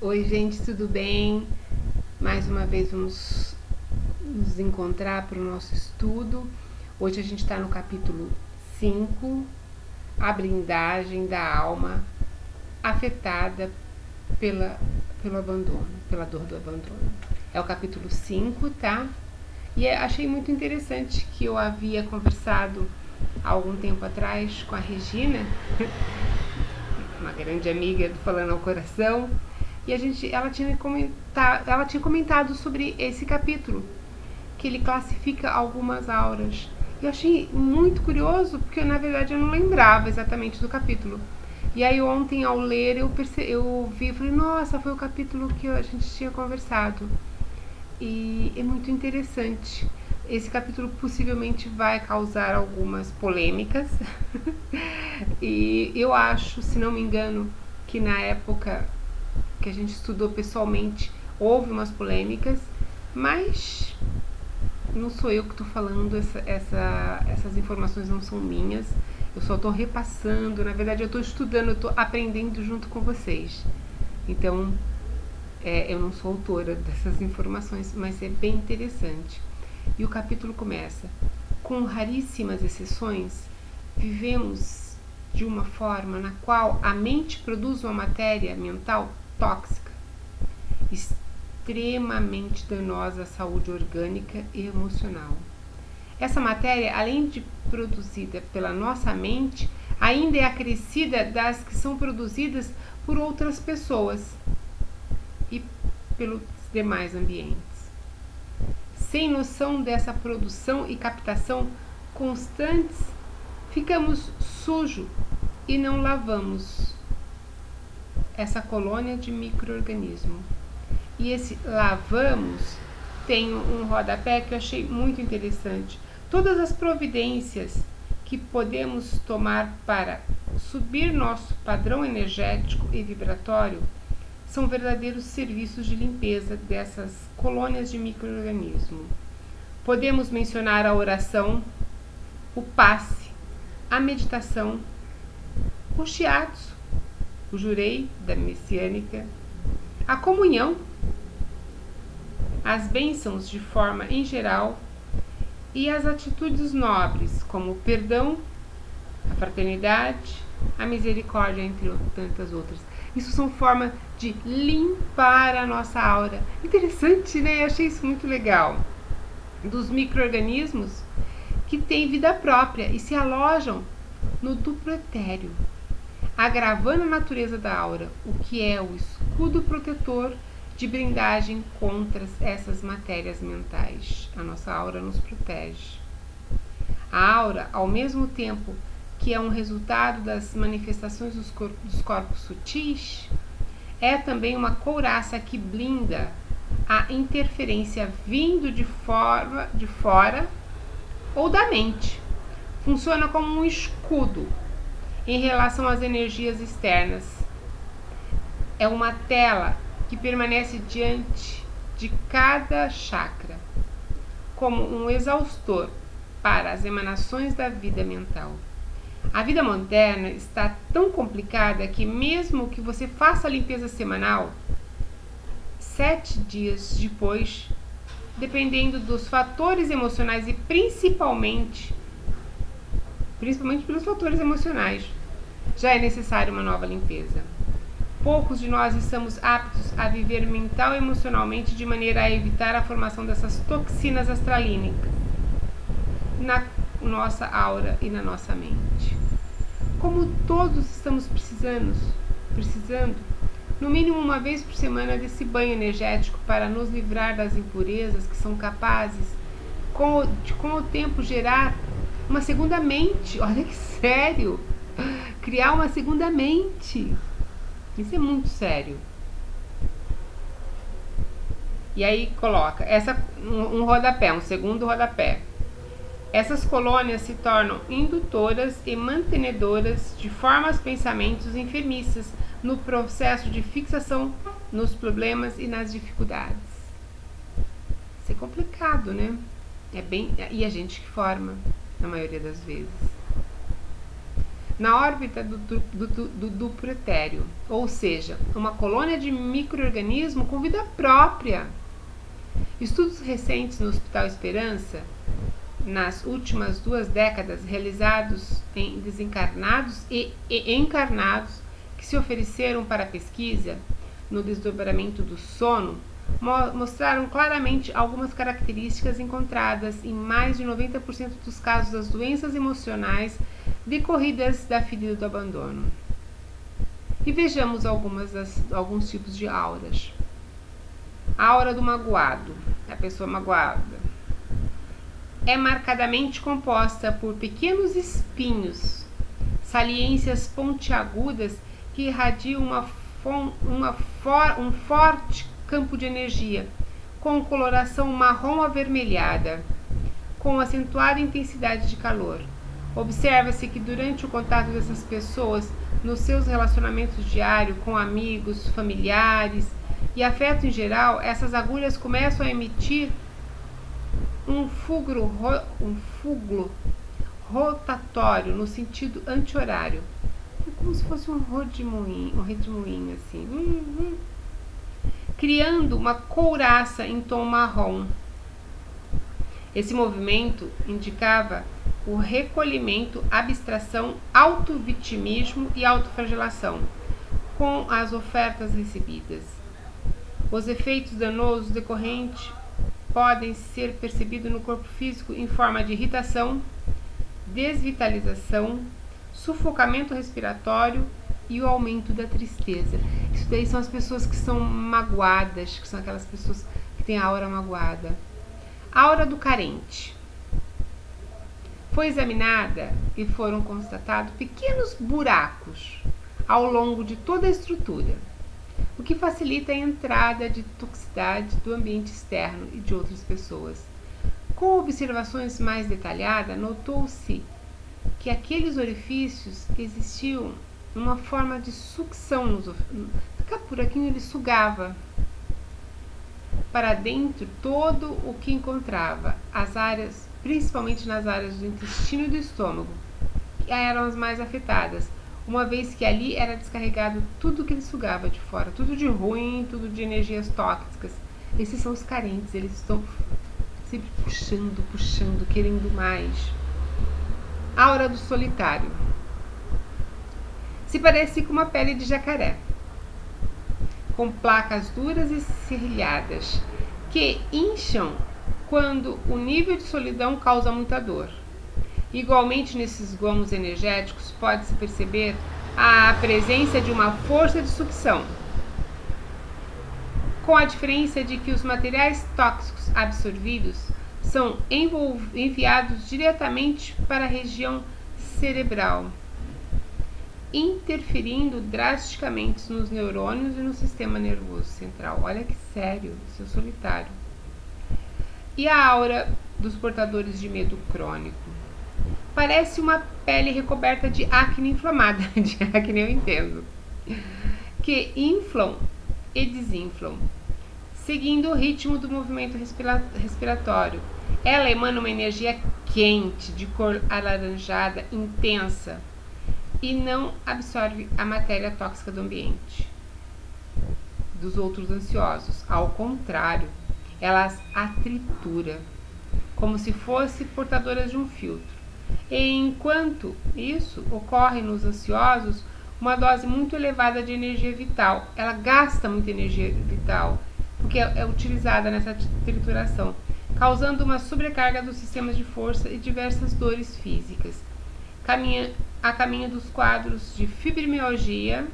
Oi, gente, tudo bem? Mais uma vez vamos nos encontrar para o nosso estudo. Hoje a gente está no capítulo 5, a blindagem da alma afetada pelo abandono, pela dor do abandono. É o capítulo 5, tá? E achei muito interessante que eu havia conversado há algum tempo atrás com a Regina, uma grande amiga do Falando ao Coração, e ela tinha comentado sobre esse capítulo, que ele classifica algumas auras. E eu achei muito curioso, porque na verdade eu não lembrava exatamente do capítulo. E aí ontem, ao ler, eu vi e falei, nossa, foi o capítulo que a gente tinha conversado. E é muito interessante. Esse capítulo possivelmente vai causar algumas polêmicas. E eu acho, se não me engano, que na época que a gente estudou pessoalmente houve umas polêmicas, mas não sou eu que estou falando, essas informações não são minhas, eu só estou repassando, na verdade eu estou estudando, eu estou aprendendo junto com vocês. Então, eu não sou autora dessas informações, mas é bem interessante. E o capítulo começa: com raríssimas exceções, vivemos de uma forma na qual a mente produz uma matéria mental tóxica, extremamente danosa à saúde orgânica e emocional. Essa matéria, além de produzida pela nossa mente, ainda é acrescida das que são produzidas por outras pessoas e pelos demais ambientes. Sem noção dessa produção e captação constantes, ficamos sujos e não lavamos essa colônia de micro-organismos. E esse lavamos tem um rodapé que eu achei muito interessante. Todas as providências que podemos tomar para subir nosso padrão energético e vibratório são verdadeiros serviços de limpeza dessas colônias de micro-organismo. Podemos mencionar a oração, o passe, a meditação, o shiatsu, o jurei da messiânica, a comunhão, as bênçãos de forma em geral e as atitudes nobres, como o perdão, a fraternidade, a misericórdia, entre tantas outras. Isso são formas de limpar a nossa aura. Interessante, né? Eu achei isso muito legal. Dos micro-organismos que têm vida própria e se alojam no duplo etéreo, agravando a natureza da aura, o que é o escudo protetor de blindagem contra essas matérias mentais. A nossa aura nos protege. A aura, ao mesmo tempo que é um resultado das manifestações dos corpos sutis, é também uma couraça que blinda a interferência vindo de fora ou da mente. Funciona como um escudo em relação às energias externas. É uma tela que permanece diante de cada chakra, como um exaustor para as emanações da vida mental. A vida moderna está tão complicada que mesmo que você faça a limpeza semanal, 7 dias depois, dependendo dos fatores emocionais e principalmente pelos fatores emocionais, já é necessária uma nova limpeza. Poucos de nós estamos aptos a viver mental e emocionalmente de maneira a evitar a formação dessas toxinas astralínicas na nossa aura e na nossa mente. Como todos estamos precisando, no mínimo uma vez por semana, desse banho energético para nos livrar das impurezas que são capazes, com o tempo, gerar uma segunda mente. Olha que sério! Criar uma segunda mente. Isso é muito sério. E aí coloca um rodapé, um segundo rodapé. Essas colônias se tornam indutoras e mantenedoras de formas pensamentos enfermiças no processo de fixação nos problemas e nas dificuldades. Isso é complicado, né? E a gente que forma, na maioria das vezes. na órbita do duplo etéreo, ou seja, uma colônia de micro-organismo com vida própria. Estudos recentes no Hospital Esperança, nas últimas 2 décadas, realizados em desencarnados e encarnados que se ofereceram para a pesquisa no desdobramento do sono, mostraram claramente algumas características encontradas em mais de 90% dos casos das doenças emocionais decorridas da ferida do abandono. E vejamos alguns tipos de auras. A aura do magoado, a pessoa magoada, é marcadamente composta por pequenos espinhos, saliências pontiagudas que irradiam um forte campo de energia, com coloração marrom avermelhada, com acentuada intensidade de calor. Observa-se que durante o contato dessas pessoas, nos seus relacionamentos diários com amigos, familiares e afeto em geral, essas agulhas começam a emitir um fulgro rotatório no sentido anti-horário, como se fosse um redemoinho assim, criando uma couraça em tom marrom. Esse movimento indicava o recolhimento, abstração, autovitimismo e autoflagelação com as ofertas recebidas. Os efeitos danosos decorrentes podem ser percebidos no corpo físico em forma de irritação, desvitalização, sufocamento respiratório e o aumento da tristeza. Isso daí são as pessoas que são magoadas, que são aquelas pessoas que têm a aura magoada. A aura do carente. Foi examinada e foram constatados pequenos buracos ao longo de toda a estrutura, o que facilita a entrada de toxicidade do ambiente externo e de outras pessoas. Com observações mais detalhadas, notou-se que aqueles orifícios existiam uma forma de sucção. Por aqui ele sugava para dentro todo o que encontrava, as áreas, principalmente nas áreas do intestino e do estômago, que eram as mais afetadas, uma vez que ali era descarregado tudo que ele sugava de fora, tudo de ruim, tudo de energias tóxicas. Esses são os carentes, eles estão sempre puxando, querendo mais. Aura do solitário. Se parece com uma pele de jacaré, com placas duras e serrilhadas, que incham quando o nível de solidão causa muita dor. Igualmente, nesses gomos energéticos, pode-se perceber a presença de uma força de sucção, com a diferença de que os materiais tóxicos absorvidos são enviados diretamente para a região cerebral, interferindo drasticamente nos neurônios e no sistema nervoso central. Olha que sério, seu solitário. E a aura dos portadores de medo crônico. Parece uma pele recoberta de acne inflamada, de acne eu entendo, que inflam e desinflam, seguindo o ritmo do movimento respiratório. Ela emana uma energia quente, de cor alaranjada, intensa, e não absorve a matéria tóxica do ambiente, dos outros ansiosos. Ao contrário, ela a tritura, como se fosse portadoras de um filtro. E enquanto isso ocorre nos ansiosos, uma dose muito elevada de energia vital. Ela gasta muita energia vital, porque é utilizada nessa trituração, causando uma sobrecarga dos sistemas de força e diversas dores físicas. A caminho dos quadros de fibromialgia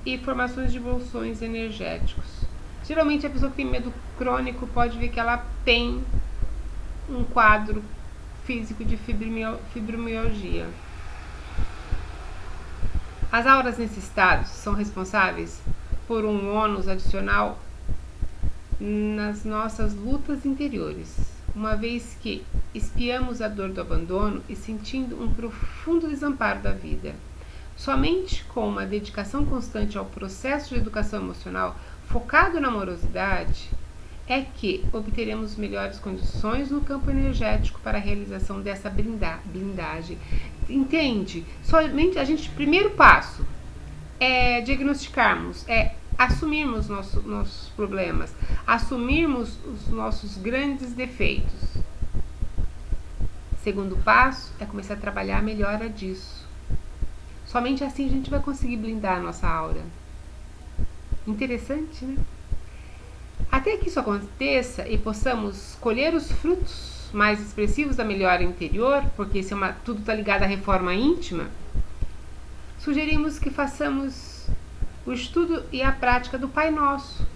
e formações de bolsões energéticos. Geralmente a pessoa que tem medo crônico pode ver que ela tem um quadro físico de fibromialgia. As auras nesse estado são responsáveis por um ônus adicional nas nossas lutas interiores, uma vez que espiamos a dor do abandono e sentindo um profundo desamparo da vida. Somente com uma dedicação constante ao processo de educação emocional focado na amorosidade é que obteremos melhores condições no campo energético para a realização dessa blindagem. Entende? Somente primeiro passo é diagnosticarmos, é assumirmos nossos problemas, assumirmos os nossos grandes defeitos. Segundo passo é começar a trabalhar a melhora disso. Somente assim a gente vai conseguir blindar a nossa aura. Interessante, né? Até que isso aconteça e possamos colher os frutos mais expressivos da melhora interior, porque tudo está ligado à reforma íntima, sugerimos que façamos o estudo e a prática do Pai Nosso,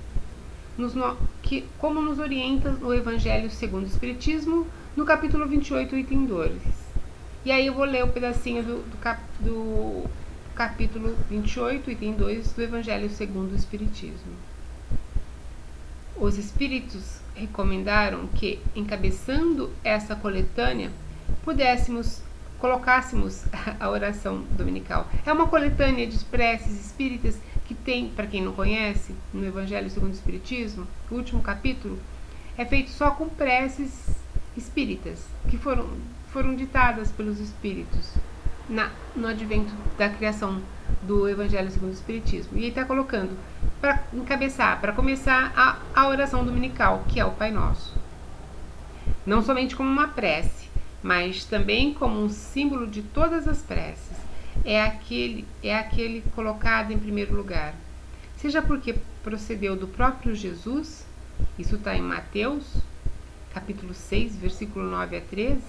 como nos orienta o Evangelho segundo o Espiritismo, no capítulo 28, item 2. E aí eu vou ler o pedacinho do capítulo 28, item 2 do Evangelho segundo o Espiritismo. Os espíritos recomendaram que, encabeçando essa coletânea, colocássemos a oração dominical. É uma coletânea de preces espíritas que tem, para quem não conhece, no Evangelho segundo o Espiritismo, o último capítulo é feito só com preces espíritas, que foram ditadas pelos espíritos no advento da criação do Evangelho segundo o Espiritismo. E ele está colocando para começar a oração dominical, que é o Pai Nosso. Não somente como uma prece, mas também como um símbolo de todas as preces. É aquele colocado em primeiro lugar. Seja porque procedeu do próprio Jesus, isso está em Mateus, capítulo 6, versículo 9 a 13,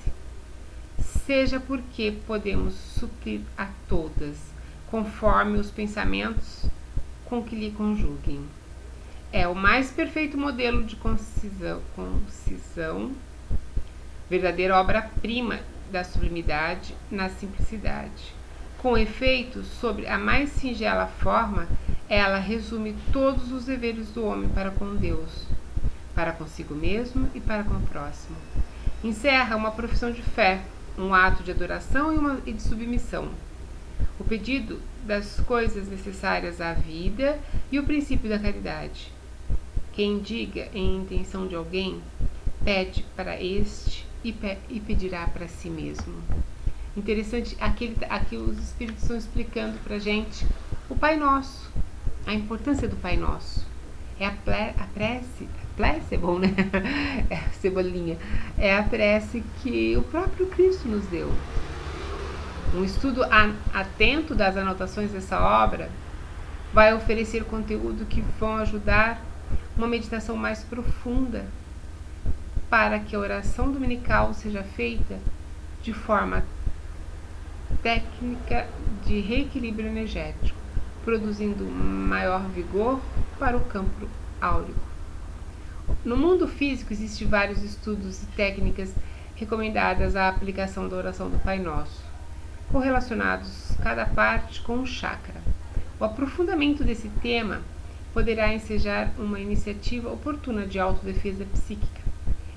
seja porque podemos suprir a todas, conforme os pensamentos com que lhe conjuguem. É o mais perfeito modelo de concisão, verdadeira obra-prima da sublimidade na simplicidade. Com efeito, sobre a mais singela forma, ela resume todos os deveres do homem para com Deus, para consigo mesmo e para com o próximo. Encerra uma profissão de fé, um ato de adoração e de submissão, o pedido das coisas necessárias à vida e o princípio da caridade. Quem diga em intenção de alguém, pede para este e pedirá para si mesmo. Interessante, aqui os espíritos estão explicando para a gente o Pai Nosso, a importância do Pai Nosso. É a prece é bom, né? É a cebolinha. É a prece que o próprio Cristo nos deu. Um estudo atento das anotações dessa obra vai oferecer conteúdo que vão ajudar uma meditação mais profunda para que a oração dominical seja feita de forma técnica de reequilíbrio energético, produzindo maior vigor para o campo áurico. No mundo físico existem vários estudos e técnicas recomendadas à aplicação da oração do Pai Nosso, correlacionados cada parte com um chakra. O aprofundamento desse tema poderá ensejar uma iniciativa oportuna de autodefesa psíquica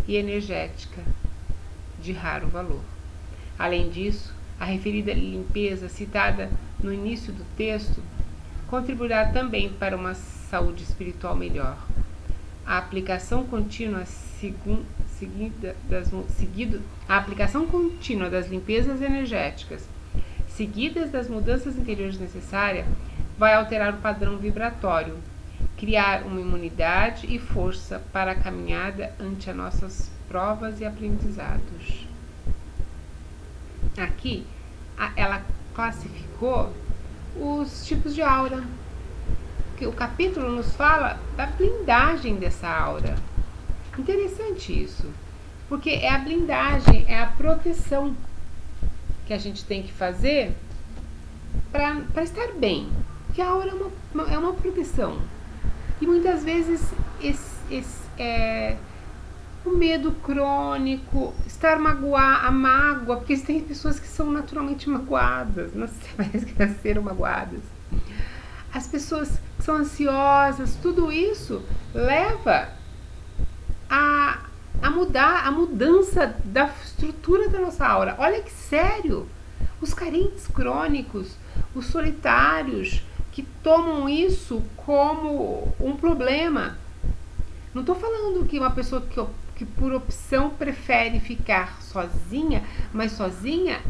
e energética de raro valor. Além disso, a referida limpeza citada no início do texto contribuirá também para uma saúde espiritual melhor. A aplicação contínua das limpezas energéticas, seguidas das mudanças interiores necessárias, vai alterar o padrão vibratório, criar uma imunidade e força para a caminhada ante as nossas provas e aprendizados. Aqui, ela classificou os tipos de aura. O capítulo nos fala da blindagem dessa aura. Interessante isso, porque é a blindagem, é a proteção que a gente tem que fazer para estar bem. Porque a aura é uma proteção. E muitas vezes o medo crônico, a mágoa, porque tem pessoas que são naturalmente magoadas, parece que nasceram magoadas. As pessoas que são ansiosas, tudo isso leva a mudar a mudança da estrutura da nossa aura. Olha que sério! Os carentes crônicos, os solitários, que tomam isso como um problema. Não estou falando que uma pessoa que por opção prefere ficar sozinha, mas sozinha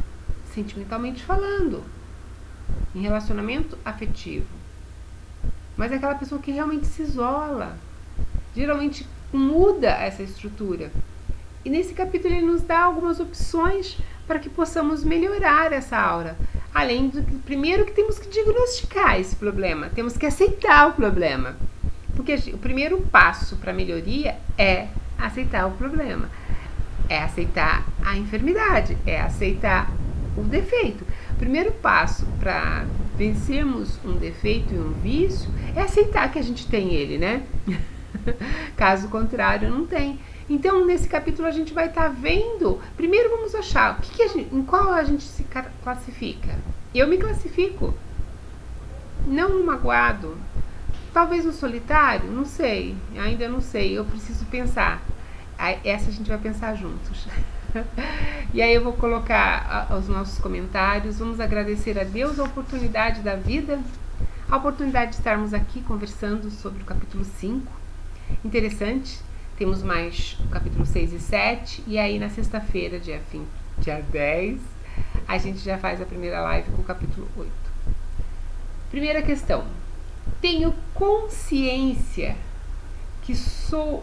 sentimentalmente falando, em relacionamento afetivo. Mas é aquela pessoa que realmente se isola, geralmente muda essa estrutura. E nesse capítulo ele nos dá algumas opções para que possamos melhorar essa aura. Além do que, primeiro, que temos que diagnosticar esse problema, temos que aceitar o problema. Porque o primeiro passo para a melhoria é aceitar o problema, é aceitar a enfermidade, é aceitar o defeito. O primeiro passo para vencermos um defeito e um vício é aceitar que a gente tem ele, né? Caso contrário, não tem. Então, nesse capítulo a gente vai estar vendo. Primeiro vamos achar em qual a gente se classifica. Eu me classifico não no magoado, talvez no solitário, não sei, ainda não sei, eu preciso pensar. Essa a gente vai pensar juntos. E aí eu vou colocar os nossos comentários. Vamos agradecer a Deus a oportunidade da vida, a oportunidade de estarmos aqui conversando sobre o capítulo 5. Interessante. Temos mais o capítulo 6 e 7. E aí na sexta-feira, dia 10, a gente já faz a primeira live com o capítulo 8. Primeira questão. Tenho consciência que sou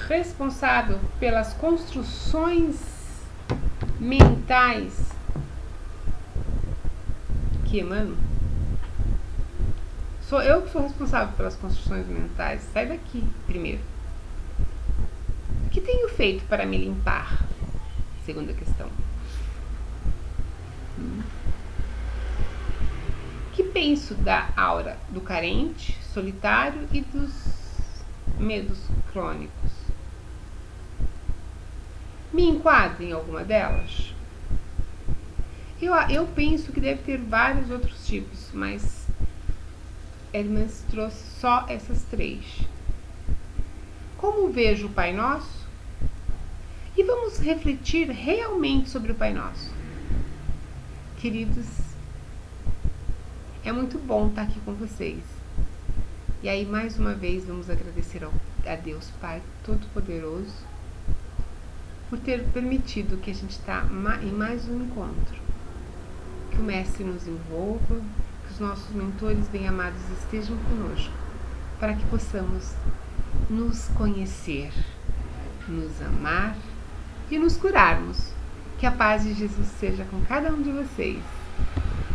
responsável pelas construções mentais que emanam? Sou eu que sou responsável pelas construções mentais. Sai daqui primeiro. O que tenho feito para me limpar? Segunda questão. O que penso da aura do carente, solitário e dos medos crônicos? Me enquadro em alguma delas? Eu penso que deve ter vários outros tipos, mas Hermes trouxe só essas 3. Como vejo o Pai Nosso? E vamos refletir realmente sobre o Pai Nosso. Queridos, é muito bom estar aqui com vocês. E aí, mais uma vez, vamos agradecer a Deus Pai Todo-Poderoso por ter permitido que a gente está em mais um encontro. Que o Mestre nos envolva, que os nossos mentores bem-amados estejam conosco, para que possamos nos conhecer, nos amar e nos curarmos. Que a paz de Jesus seja com cada um de vocês.